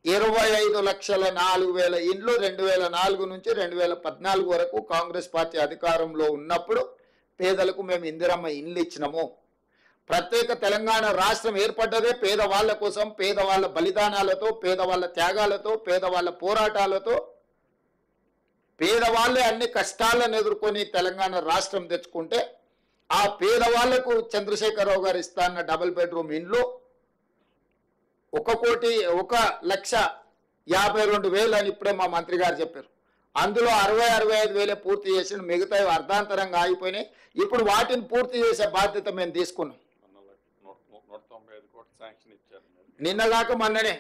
25,04,000 ఇండ్లు 2004 నుంచి 2014 వరకు కాంగ్రెస్ పార్టీ అధికారంలో ఉన్నప్పుడు పేదలకు మేము ఇందిరమ్మ ఇండ్లు ఇచ్చినాము. ప్రత్యేక తెలంగాణ రాష్ట్రం ఏర్పడ్డదే పేదవాళ్ళ కోసం, పేదవాళ్ళ బలిదానాలతో, పేదవాళ్ళ త్యాగాలతో, పేదవాళ్ళ పోరాటాలతో. పేదవాళ్ళే అన్ని కష్టాలను ఎదుర్కొని తెలంగాణ రాష్ట్రం తెచ్చుకుంటే ఆ పేదవాళ్లకు చంద్రశేఖరరావు గారు ఇస్తా అన్న డబుల్ బెడ్రూమ్ ఇండ్లు 1,52,000 అని ఇప్పుడే మా మంత్రి గారు చెప్పారు. అందులో 60-65 పూర్తి చేసి మిగతా అర్ధాంతరంగా ఆగిపోయినాయి. ఇప్పుడు వాటిని పూర్తి చేసే బాధ్యత మేము తీసుకున్నాం. నిన్నగాక మొన్ననే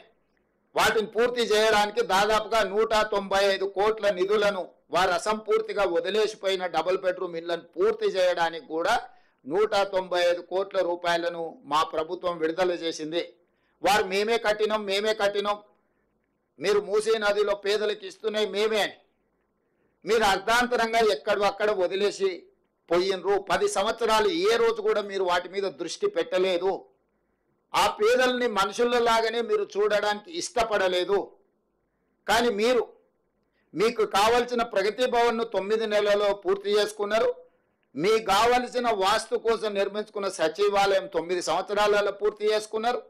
వాటిని పూర్తి చేయడానికి దాదాపుగా 195 కోట్ల నిధులను వారు అసంపూర్తిగా వదిలేసిపోయిన డబుల్ బెడ్రూమ్ ఇళ్లను పూర్తి చేయడానికి కూడా 195 కోట్ల రూపాయలను మా ప్రభుత్వం విడుదల చేసింది. వారు మేమే కట్టినాం మీరు మూసీ నదిలో పేదలకు ఇస్తున్నాయి మేమే, మీరు అర్ధాంతరంగా ఎక్కడక్కడ వదిలేసి పోయినరు. 10 సంవత్సరాలు ఏ రోజు కూడా మీరు వాటి మీద దృష్టి పెట్టలేదు. ఆ పేదల్ని మనుషులలాగానే మీరు చూడడానికి ఇష్టపడలేదు. కానీ మీకు కావలసిన ప్రగతి భవన్ను 9 నెలల్లో పూర్తి చేసుకున్నారు. మీకు కావలసిన వాస్తు కోసం నిర్మించుకున్న సచివాలయం 9 సంవత్సరాలలో పూర్తి చేసుకున్నారు.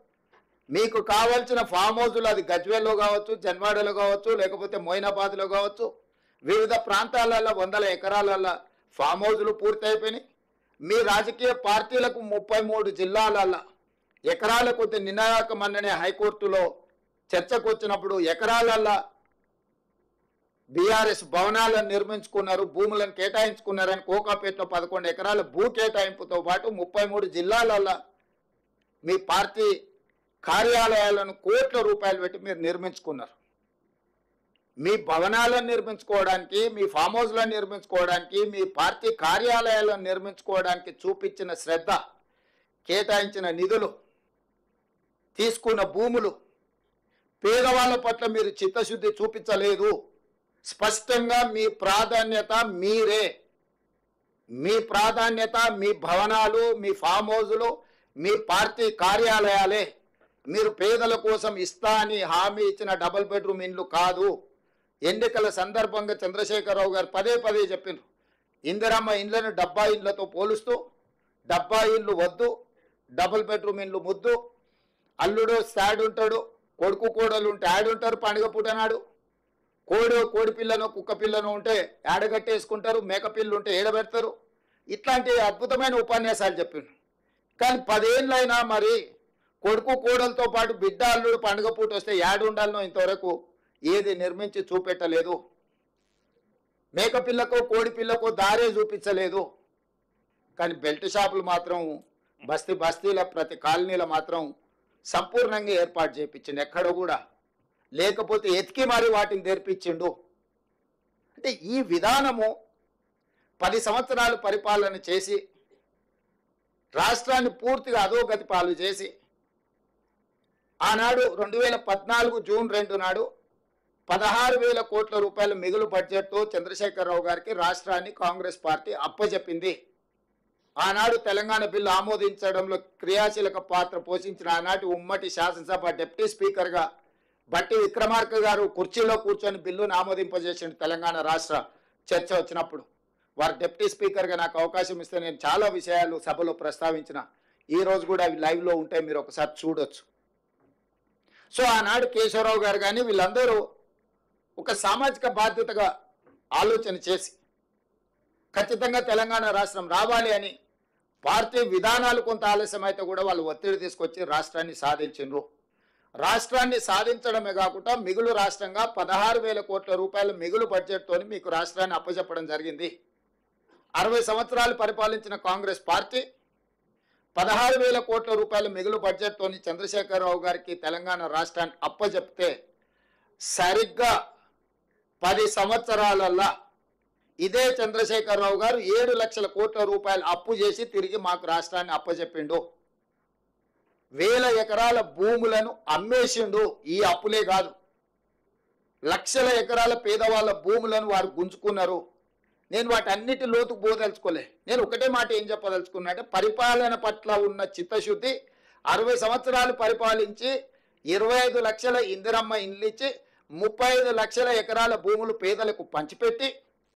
మీకు కావలసిన ఫామ్ హౌజులు అది గజ్వేల్లో కావచ్చు, జన్వాడలో కావచ్చు, లేకపోతే మొయినాబాద్లో కావచ్చు, వివిధ ప్రాంతాలలో 100 ఎకరాలలో ఫామ్ హౌజులు పూర్తి అయిపోయినాయి. మీ రాజకీయ పార్టీలకు 33 జిల్లాలలో ఎకరాల కొద్ది నిన్నగాక మొన్ననే హైకోర్టులో చర్చకు వచ్చినప్పుడు ఎకరాలల్లో బీఆర్ఎస్ భవనాలను నిర్మించుకున్నారు, భూములను కేటాయించుకున్నారని కోకాపేటలో 11 ఎకరాల భూ కేటాయింపుతో పాటు 33 జిల్లాలలో మీ పార్టీ కార్యాలయాలను కోట్ల రూపాయలు పెట్టి మీరు నిర్మించుకున్నారు. మీ భవనాలను నిర్మించుకోవడానికి, మీ ఫామ్ హౌస్లను నిర్మించుకోవడానికి, మీ పార్టీ కార్యాలయాలను నిర్మించుకోవడానికి చూపించిన శ్రద్ధ, కేటాయించిన నిధులు, తీసుకున్న భూములు, పేదవాళ్ళ పట్ల మీరు చిత్తశుద్ధి చూపించలేదు. స్పష్టంగా మీ ప్రాధాన్యత మీరే, మీ ప్రాధాన్యత మీ భవనాలు, మీ ఫామ్ హౌజులు, మీ పార్టీ కార్యాలయాలే. మీరు పేదల కోసం ఇస్తా అని హామీ ఇచ్చిన డబుల్ బెడ్రూమ్ ఇండ్లు కాదు. ఎన్నికల సందర్భంగా చంద్రశేఖరరావు గారు పదే చెప్పినారు, ఇందిరమ్మ ఇండ్లను డబ్బా ఇండ్లతో పోలుస్తూ డబ్బా ఇండ్లు వద్దు, డబుల్ బెడ్రూమ్ ఇండ్లు ముద్దు. అల్లుడు సాడ్ ఉంటాడు, కొడుకు కోడలు ఉంటే ఆడుంటారు. పండుగ పూటనాడు కోడి పిల్లను కుక్క పిల్లను ఉంటే ఆడగట్టేసుకుంటారు, మేక పిల్లు ఉంటే ఏడబెడతారు. ఇట్లాంటి అద్భుతమైన ఉపన్యాసాలు చెప్పిండు. కానీ 10 ఏళ్ళైనా మరి కొడుకు కోడలతో పాటు బిడ్డ అల్లుడు పండుగ పూట వస్తే యాడు ఉండాలనో ఇంతవరకు ఏది నిర్మించి చూపెట్టలేదు. మేకపిల్లకు కోడి పిల్లకు దారే చూపించలేదు. కానీ బెల్ట్ షాపులు మాత్రం బస్తీల ప్రతి కాలనీలో మాత్రం సంపూర్ణంగా ఏర్పాటు చేయించిండు. ఎక్కడ కూడా లేకపోతే ఎతికి మరి వాటిని తెరిపించిండు. అంటే ఈ విధానము 10 సంవత్సరాలు పరిపాలన చేసి రాష్ట్రాన్ని పూర్తిగా అధోగతి పాలు చేసి ఆనాడు 2014 జూన్ 2 నాడు 16,000 కోట్ల రూపాయల మిగులు బడ్జెట్తో చంద్రశేఖరరావు గారికి రాష్ట్రాన్ని కాంగ్రెస్ పార్టీ అప్పచెప్పింది. ఆనాడు తెలంగాణ బిల్లు ఆమోదించడంలో క్రియాశీలక పాత్ర పోషించిన ఆనాటి ఉమ్మడి శాసనసభ డిప్యూటీ స్పీకర్గా బట్టి విక్రమార్క గారు కుర్చీలో కూర్చొని బిల్లును ఆమోదింపజేసిన తెలంగాణ రాష్ట్ర చర్చ వచ్చినప్పుడు వారు డిప్యూటీ స్పీకర్గా నాకు అవకాశం ఇస్తే నేను చాలా విషయాలు సభలో ప్రస్తావించిన. ఈరోజు కూడా అవి లైవ్లో ఉంటాయి, మీరు ఒకసారి చూడొచ్చు. సో ఆనాడు కేశవరావు గారు కానీ వీళ్ళందరూ ఒక సామాజిక బాధ్యతగా ఆలోచన చేసి ఖచ్చితంగా తెలంగాణ రాష్ట్రం రావాలి అని పార్టీ విధానాలు కొంత ఆలస్యం అయితే కూడా వాళ్ళు ఒత్తిడి తీసుకొచ్చి రాష్ట్రాన్ని సాధించారు. రాష్ట్రాన్ని సాధించడమే కాకుండా మిగులు రాష్ట్రంగా 16,000 కోట్ల రూపాయల మిగులు బడ్జెట్తో మీకు రాష్ట్రాన్ని అప్పచెప్పడం జరిగింది. 60 సంవత్సరాలు పరిపాలించిన కాంగ్రెస్ పార్టీ 16,000 కోట్ల రూపాయల మిగులు బడ్జెట్తో చంద్రశేఖరరావు గారికి తెలంగాణ రాష్ట్రాన్ని అప్పచెప్తే సరిగ్గా 10 సంవత్సరాలల్లా ఇదే చంద్రశేఖరరావు గారు 7 లక్షల కోట్ల రూపాయలు అప్పు చేసి తిరిగి మాకు రాష్ట్రాన్ని అప్పచెప్పిండు. 1000 ఎకరాల భూములను అమ్మేసిండు. ఈ అప్పులే కాదు, లక్షల ఎకరాల పేదవాళ్ళ భూములను వారు గుంజుకున్నారు. నేను వాటన్నిటి లోతుకు పోదలుచుకోలే. నేను ఒకటే మాట ఏం చెప్పదలుచుకున్నా అంటే పరిపాలన పట్ల ఉన్న చిత్తశుద్ధి 60 సంవత్సరాలు పరిపాలించి 25 లక్షల ఇందిరమ్మ ఇండ్లు ఇచ్చి 35 లక్షల ఎకరాల భూములు పేదలకు పంచిపెట్టి